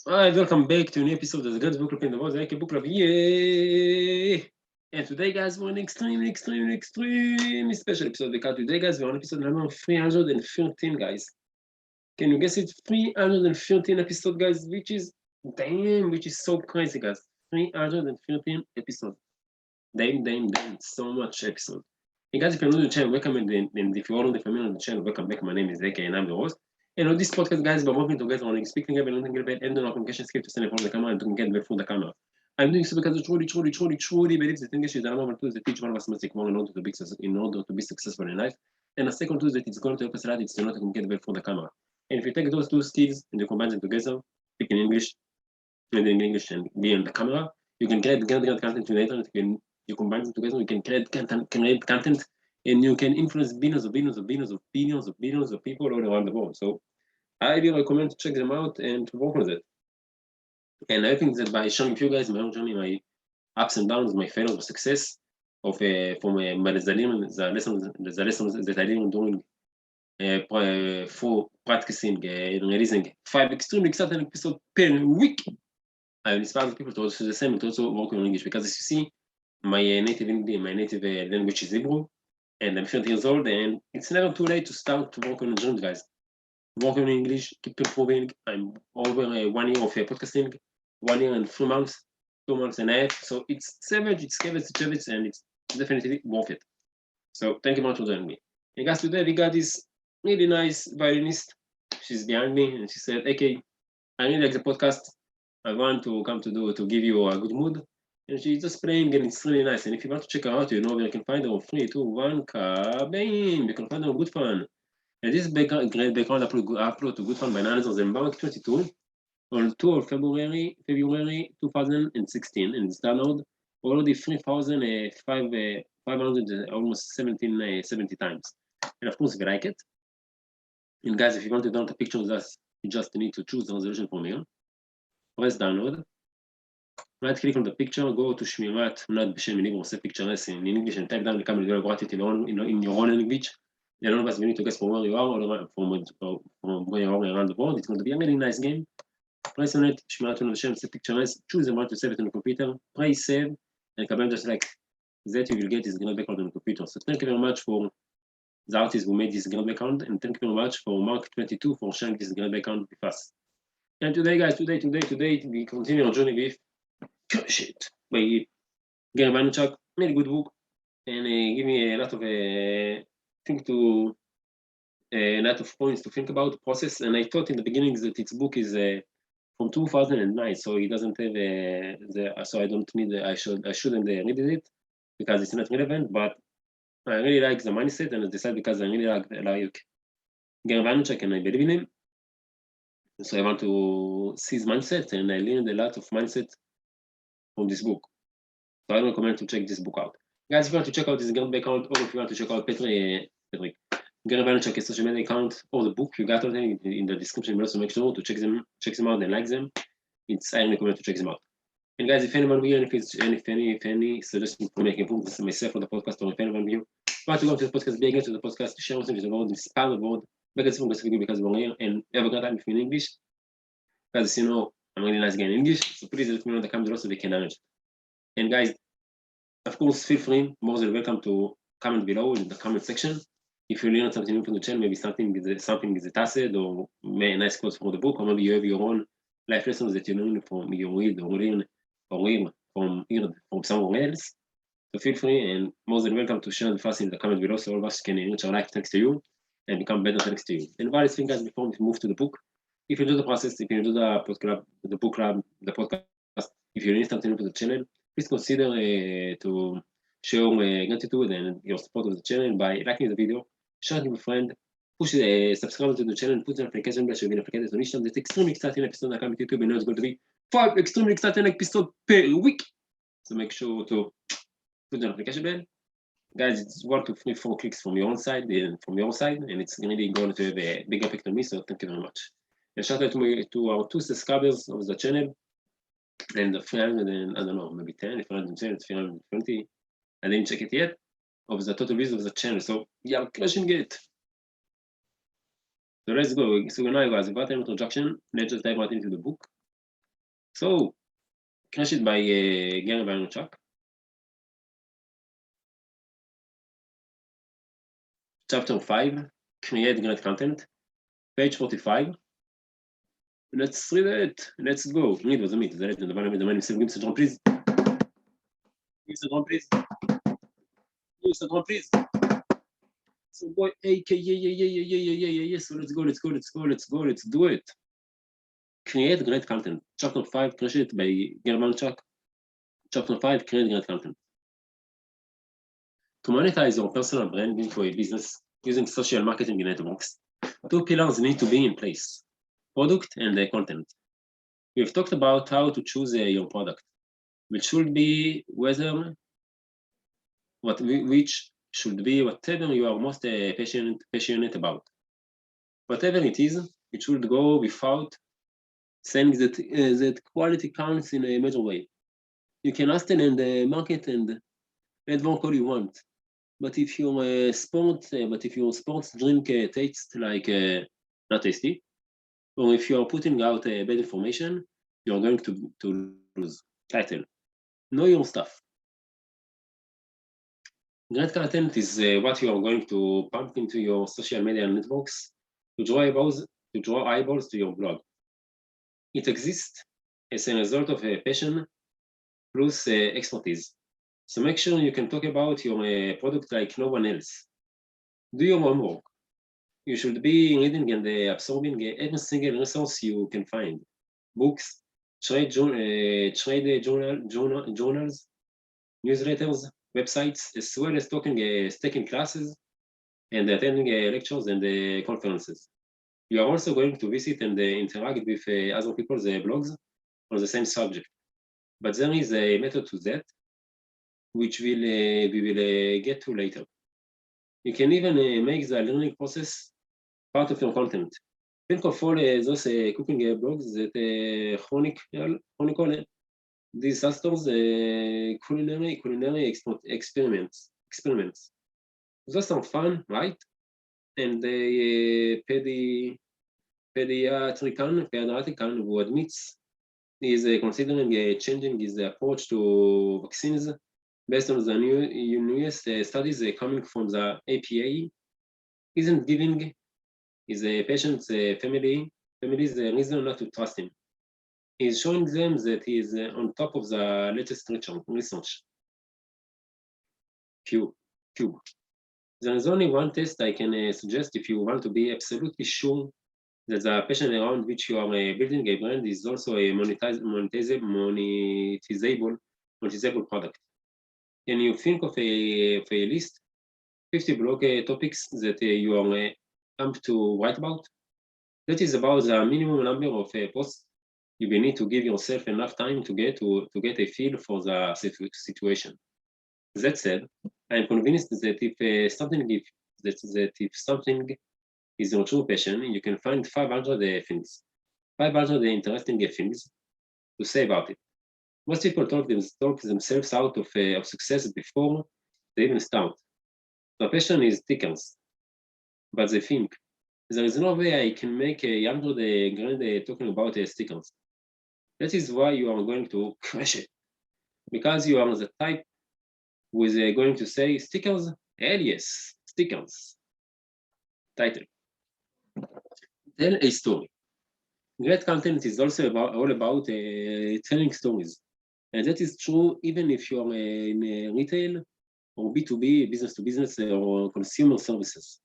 Hi, welcome back to a new episode of the God's Book Club in the World. Like a book club, yay! And today, guys, we're an extremely special episode because today, guys, we're on episode number 313, guys. Can you guess it? 313 episode, guys, which is so crazy, guys. 313 episode. Damn, so much episode. Hey guys, if you're new to the channel, welcome, and if you're already familiar with the channel, welcome back. My name is Zeke, and I'm the host. And on this podcast, guys, we're working together on speaking and learning about and on communication skills to stand in front of the camera and to get before the camera. I'm doing so because I truly believe that English is the number one tool that teach one of us must take more in order to be successful in life. And the second tool that it's going to help us a lot is to know to communicate before the camera. And if you take those two skills and you combine them together, speaking English, reading English, and be on the camera, you can create content to the internet. You combine them together, you can create content, and you can influence billions of people all around the world. So I really recommend to check them out and to work with it. And I think that by showing you guys my own journey, my ups and downs, my failures, my success of from my the lessons that I learned during for practicing and releasing 5 extremely exciting episodes per week. I inspire people to also do the same and to also work on English because as you see, my native language is Hebrew, and I'm 30 years old, and it's never too late to start to work on a dream, guys. Working in English, keep improving. I'm over 1 year of podcasting, 1 year and 3 months, 2 months and a half. So it's savage, it's savage, and it's definitely worth it. So thank you very much for joining me. And guys, today we got this really nice violinist. She's behind me, and she said, "Okay, I really like the podcast. I want to come to give you a good mood." And she's just playing, and it's really nice. And if you want to check her out, you know where you can find her on 3, 2, 1, kabam! You can find her on Good Fun. And this great background upload to Good Fun by Nannes on Bank 22 on 2 of February 2016, and it's download already 3,500 almost 70 times. And of course, if you like it, and guys, if you want to download a picture of us, you just need to choose the resolution from here. Press download. Right click on the picture, go to שמירת תמונת בשם אני עושה pictures in English and type down the comment below, write it in your own language. And all of us, we need to guess from where you are or from where you are around the world. It's going to be a really nice game. Press on it, שמירת תמונת בשם, say pictures, choose the one to save it on the computer, press save, and come just like that you will get this green background on the computer. So thank you very much for the artist who made this green background, and thank you very much for Mark22 for sharing this green background with us. And today, guys, today, we continue our journey with Shit by Gary Vaynerchuk. Made a good book and give me a lot of a lot of points to think about the process. And I thought in the beginning that its book is from 2009, so it doesn't have so I don't need I shouldn't read it because it's not relevant. But I really like the mindset, and I decided because I really like Gary Vaynerchuk and I believe in him. So I want to see his mindset, and I learned a lot of mindset from this book. So I recommend to check this book out. Guys, if you want to check out this Gary account, or if you want to check out Gary Vaynerchuk social media account or the book, you got it in the description below, so make sure to check them out and like them. I recommend to check them out. And guys, if anyone here, if any suggestion for making improve this myself on the podcast, or if anyone here want to go to the podcast, be again to the podcast, to share something with the world, inspire the world, because we're here and have a good time in English. Because you know, I'm really nice guy in English, so please let me know in the comments below so we can manage. And guys, of course, feel free, more than welcome to comment below in the comment section. If you learn something new from the channel, maybe something is a tacit or nice quotes from the book, or maybe you have your own life lessons that you learn from your read or learn from somewhere else. So feel free and more than welcome to share the fast in the comment below, so all of us can enrich our life thanks to you and become better thanks to you. And while thing, guys, before we move to the book, if you do the process, if you do the book club, the podcast, if you need something new to the channel, please consider to show gratitude and your support of the channel by liking the video, sharing with a friend, push subscribe to the channel, and put the notification bell so you'll be notified on each of the extremely exciting episodes that come with YouTube. And now it's going to be 5 extremely exciting episodes per week. So make sure to put the notification bell. Guys, it's 1, 2, 3, 4 clicks from your own side, and it's really going to have a big impact on me. So thank you very much. And shout out to our 2 subscribers of the channel, and the 300 and I don't know, maybe 10, if I don't say it's 320. I didn't check it yet of the total views of the channel. So yeah, crushing it. So let's go. So now as a button introduction, let's just dive right into the book. So, Crash It by Gary Vaynerchuk. Chapter 5, Create Great Content. Page 45. Let's read it. Let's go. Read was the legend. The man himself. Give us a drum, please. Give us a drum, please. Give us a drum, please. So boy, yeah. So let's do it. Create great content. Chapter 5, Crash It by Gary Vaynerchuk. Chapter 5, Create Great Content. To monetize your personal brand into a business using social marketing networks, two pillars need to be in place: product and content. We've talked about how to choose your product, which should be whatever you are most passionate about. Whatever it is, it should go without saying that quality counts in a major way. You can hustle and market and network all you want, but if your sports drink tastes like not tasty, or if you are putting out bad information, you're going to lose. Title: Know your stuff. Great content is what you are going to pump into your social media networks to draw eyeballs to your blog. It exists as a result of passion plus expertise. So make sure you can talk about your product like no one else. Do your homework. You should be reading and absorbing every single resource you can find. Books, trade journals, newsletters, websites, as well as taking classes and attending lectures and conferences. You are also going to visit and interact with other people's blogs on the same subject. But there is a method to that, which we will get to later. You can even make the learning process part of your content. Think of all those cooking blogs that chronicle disasters, culinary experiments. Those are fun, right? And the pediatrician who admits he is considering changing his approach to vaccines based on the newest studies coming from the APA, isn't giving his patients' families a reason not to trust him. He's showing them that he is on top of the latest research. Cube. There is only one test I can suggest if you want to be absolutely sure that the passion around which you are building a brand is also a monetizable product. Can you think of a list, 50 blog topics that you are amped to write about? That is about the minimum number of posts you will need to give yourself enough time to get a feel for the situation. That said, I am convinced that if something is your true passion, you can find 500 interesting things to say about it. Most people talk themselves out of success before they even start. The passion is stickers, but they think there is no way I can make 100 grand talking about stickers. That is why you are going to crush it, because you are the type who is going to say stickers. Hell yes, stickers. Title: Tell a story. Great content is also all about telling stories. And that is true even if you're in retail or B2B, business to business, or consumer services.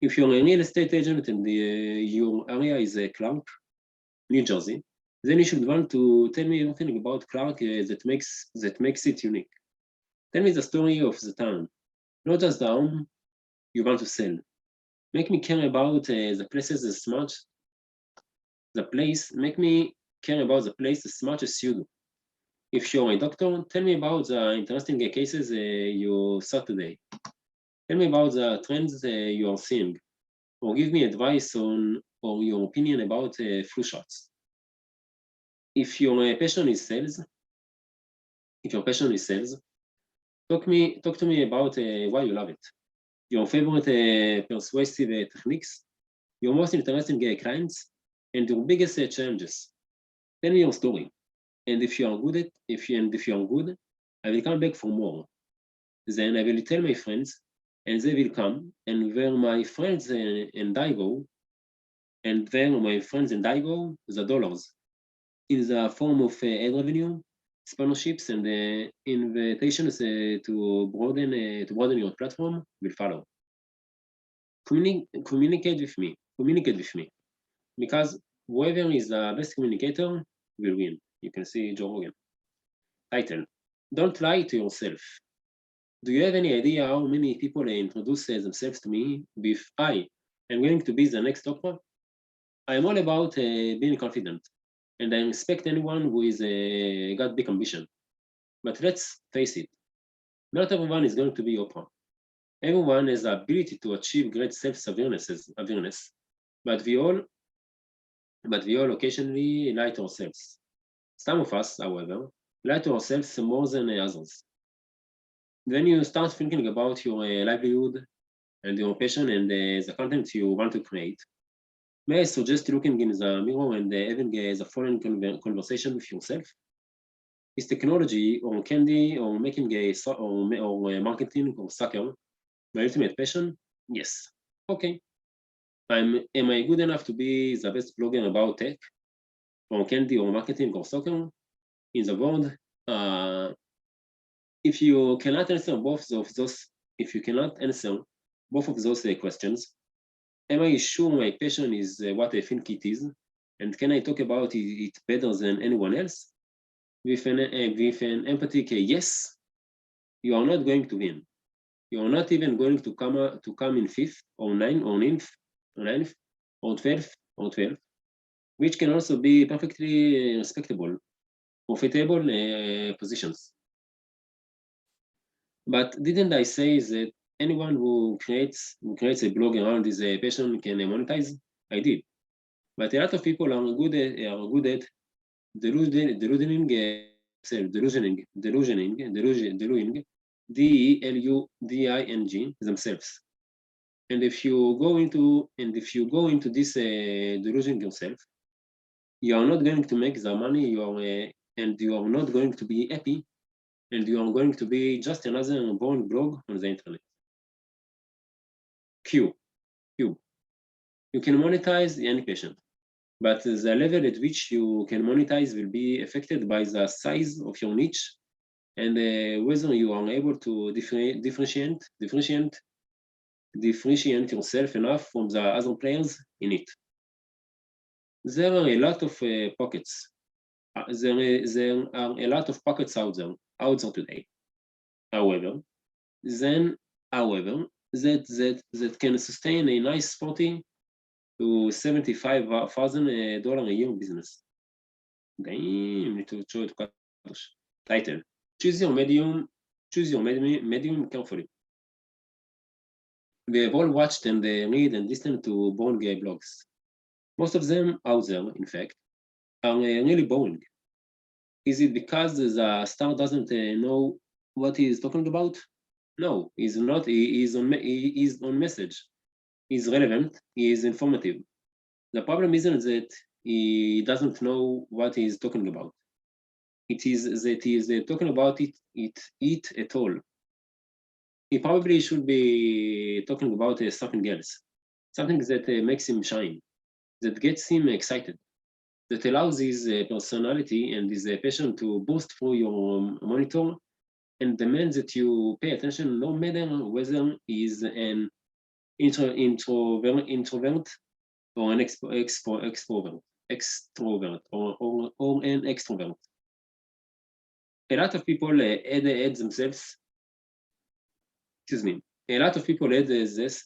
If you're a real estate agent and your area is Clark, New Jersey, then you should want to tell me something about Clark that makes it unique. Tell me the story of the town, not just the home you want to sell. Make me care about the places as much. Make me care about the place as much as you do. If you're a doctor, tell me about the interesting cases you saw today. Tell me about the trends you are seeing, or give me advice on or your opinion about flu shots. If your passion is sales, talk to me about why you love it. Your favorite persuasive techniques, your most interesting clients, and your biggest challenges. Tell me your story. And if you are good, I will come back for more. Then I will tell my friends, and they will come. And where my friends and I go, the dollars in the form of ad revenue, sponsorships, and invitations to broaden your platform will follow. Communicate with me, because whoever is the best communicator will win. You can see Joe Rogan. Title: Don't lie to yourself. Do you have any idea how many people introduce themselves to me with I am going to be the next Oprah? I am all about being confident, and I respect anyone who is got big ambition. But let's face it, not everyone is going to be Oprah. Everyone has the ability to achieve great self-awareness, but we all occasionally lie to ourselves. Some of us, however, lie to ourselves more than others. When you start thinking about your livelihood and your passion and the content you want to create, may I suggest looking in the mirror and having the following conversation with yourself? Is technology or candy or making or marketing or soccer my ultimate passion? Yes. Okay. Am I good enough to be the best blogger about tech or candy or marketing or soccer in the world? If you cannot answer both of those, questions, am I sure my passion is what I think it is? And can I talk about it better than anyone else? With an empathic yes, you are not going to win. You are not even going to come in fifth or ninth or 12th, which can also be perfectly respectable, profitable positions. But didn't I say that anyone who creates a blog around his passion can monetize? I did. But a lot of people are good at delusioning, DELUDING themselves. And if you go into this delusion yourself, you are not going to make the money and you are not going to be happy, and you are going to be just another boring blog on the internet. Q. You can monetize any patient, but the level at which you can monetize will be affected by the size of your niche and whether you are able to differentiate yourself enough from the other players in it. There are a lot of pockets. There are a lot of pockets out there today. However, that can sustain a nice 40 to $75,000 a year business. Damn, need to show it. Title: Choose your medium carefully. We have all watched and read and listened to boring blogs. Most of them out there, in fact, are really boring. Is it because the star doesn't know what he is talking about? No, he's not. He is on message. He's relevant. He is informative. The problem isn't that he doesn't know what he is talking about. It is that he is talking about it at all. He probably should be talking about something else, something that makes him shine, that gets him excited, that allows his personality and his passion to burst through your monitor and demands that you pay attention no matter whether he is an introvert or an extrovert or an extrovert. A lot of people add themselves. Excuse me. A lot of people add those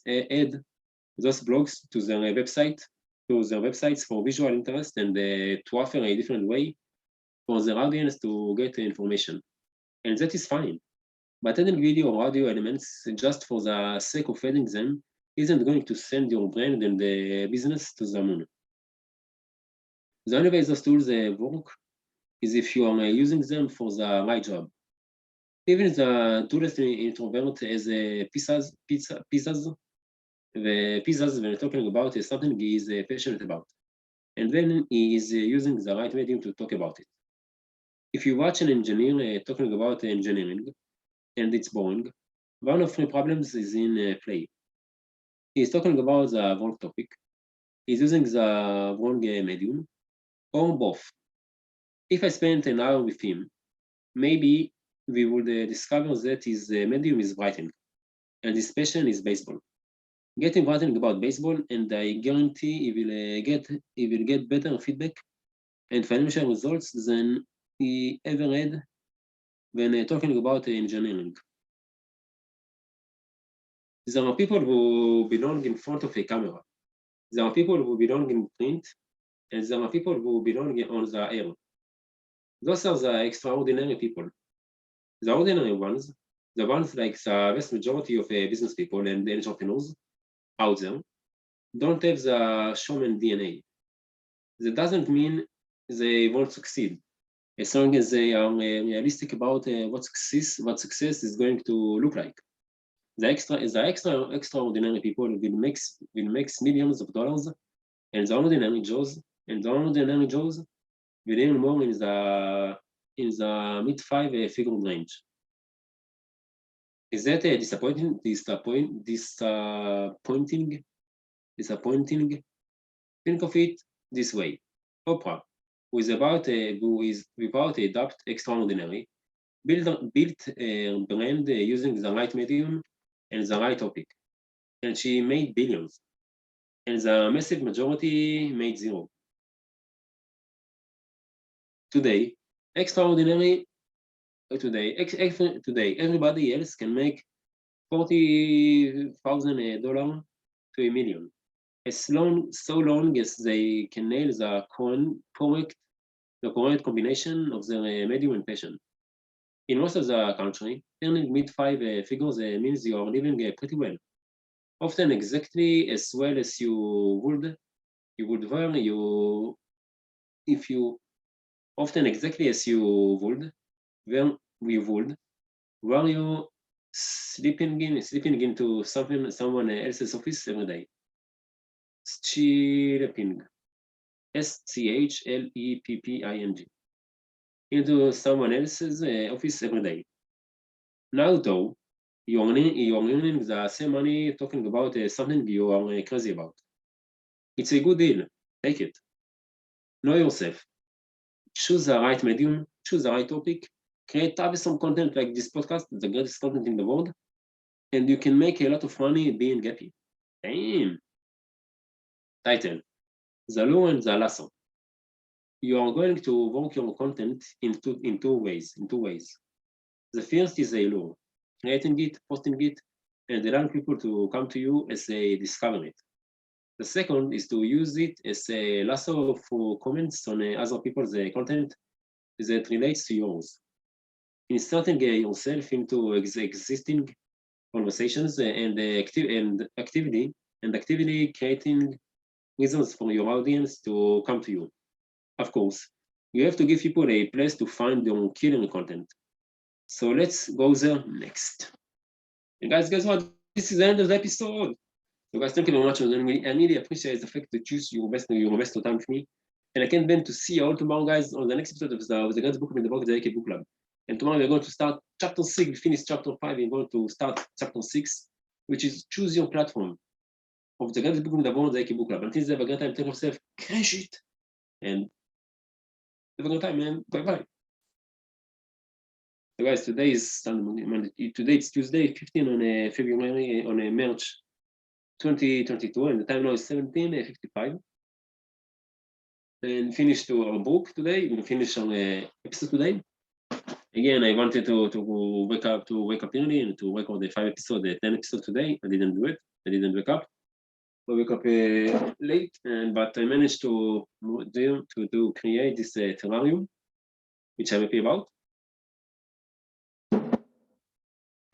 blogs to their websites for visual interest and to offer a different way for their audience to get information. And that is fine. But adding video or audio elements just for the sake of adding them isn't going to send your brand and the business to the moon. The only way those tools work is if you are using them for the right job. Even the toolest introvert has pizzas the pizzas when talking about something he is passionate about, and then he is using the right medium to talk about it. If you watch an engineer talking about engineering and it's boring, one of the problems is in play. He's talking about the wrong topic, he's using the wrong medium, or both. If I spent an hour with him, maybe we would discover that his medium is writing, and his passion is baseball. Get him writing about baseball, and I guarantee he will get better feedback and financial results than he ever had when talking about engineering. There are people who belong in front of a camera. There are people who belong in print, and there are people who belong on the air. Those are the extraordinary people. The ordinary ones, the ones like the vast majority of business people and entrepreneurs out there, don't have the showman DNA. That doesn't mean they won't succeed, as long as they are realistic about what success is going to look like. The extraordinary people will make millions of dollars, and the ordinary Joes will earn more in the mid five figure range. Is that disappointing? Disappointing? Think of it this way: Oprah, who is without a doubt extraordinary, built a brand using the right medium and the right topic, and she made billions, and the massive majority made zero. Today, everybody else can make $40,000 to $1 million, so long as they can nail the correct combination of their medium and passion. In most of the country, earning mid five figures means you are living pretty well, often exactly as well as you would were you if you often exactly as you would were you sleeping into someone else's office every day. Schlepping, SCHLEPPING, into someone else's office every day. Now, though, you're earning the same money talking about something you are crazy about. It's a good deal. Take it. Know yourself. Choose the right medium. Choose the right topic. Create some content like this podcast, the greatest content in the world, and you can make a lot of money being happy. Damn. Title: The Lure and the Lasso. You are going to work your content in two ways. The first is a lure, creating it, posting it, and allowing people to come to you as they discover it. The second is to use it as a lasso for comments on other people's content that relates to yours. Inserting yourself into existing conversations and actively creating reasons for your audience to come to you. Of course, you have to give people a place to find your killer content. So let's go there next. And guys what? This is the end of the episode. So guys, thank you very much. I really appreciate the fact that you choose your best time with me. And I can't wait to see you all tomorrow, guys, on the next episode of the Guys Book in the Book, the AK Book Club. And tomorrow we're going to start chapter 6, we finish chapter 5, we're going to start chapter 6, which is choose your platform of the Guys Book in the Book, the AK Book Club. Until then, have a great time, tell yourself, crash it. And have a good time, man. Bye-bye. So guys, today is today it's Tuesday, 15 on February, on March 2022, and the time now is 17:55. And finished our book today. We're gonna finish our episode today. Again, I wanted to wake up early and to record the 10 episode today. I didn't do it. I didn't wake up. I wake up late, but I managed to create this terrarium, which I'm happy about.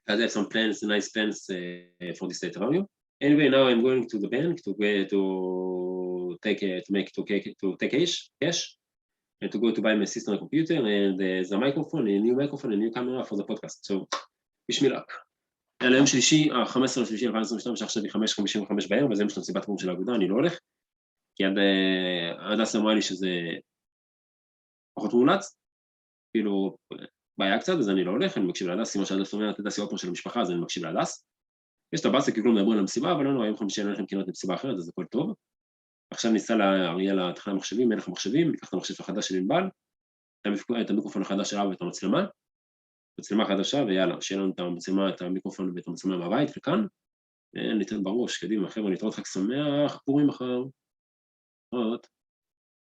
I have some plans, nice plans for this terrarium. Anyway, now I'm going to the bank to take cash, and to go to buy my sister a computer and the microphone, a new camera for the podcast. So wish me luck. יאללה, יום שלישי, ה-15/3/2022, שעה עכשיו 5:55 בערב, וזה יום של מסיבת פורים של האגודה, אני לא הולך, כי הדס אמרה לי שזה פחות מומלץ, כאילו, בעיה קצת, אז אני לא הולך, אני מקשיב להדס, סימן שהדס אומרת, הדס היא אופן של המשפחה, אז אני מקשיב להדס. יש את הבאסה, כי כלום מדברים על המסיבה, אבל לא נורא, יום חמישי אני הולך כמעט למסיבה אחרת, אז הכל טוב. עכשיו ניסה לאריה לתחנה המחשבים, אין לך מחשבים, ניקח את המחשב החדש של ענבל, את המיקרופון החדש שלה ואת המצלמה, מצלמה חדשה, ויאללה, שיהיה לנו את המצלמה, את המיקרופון ואת המצלמה מהבית, וכאן, ניתן בראש, קדימה, חבר'ה, נתראות חג שמח, פורים מחר.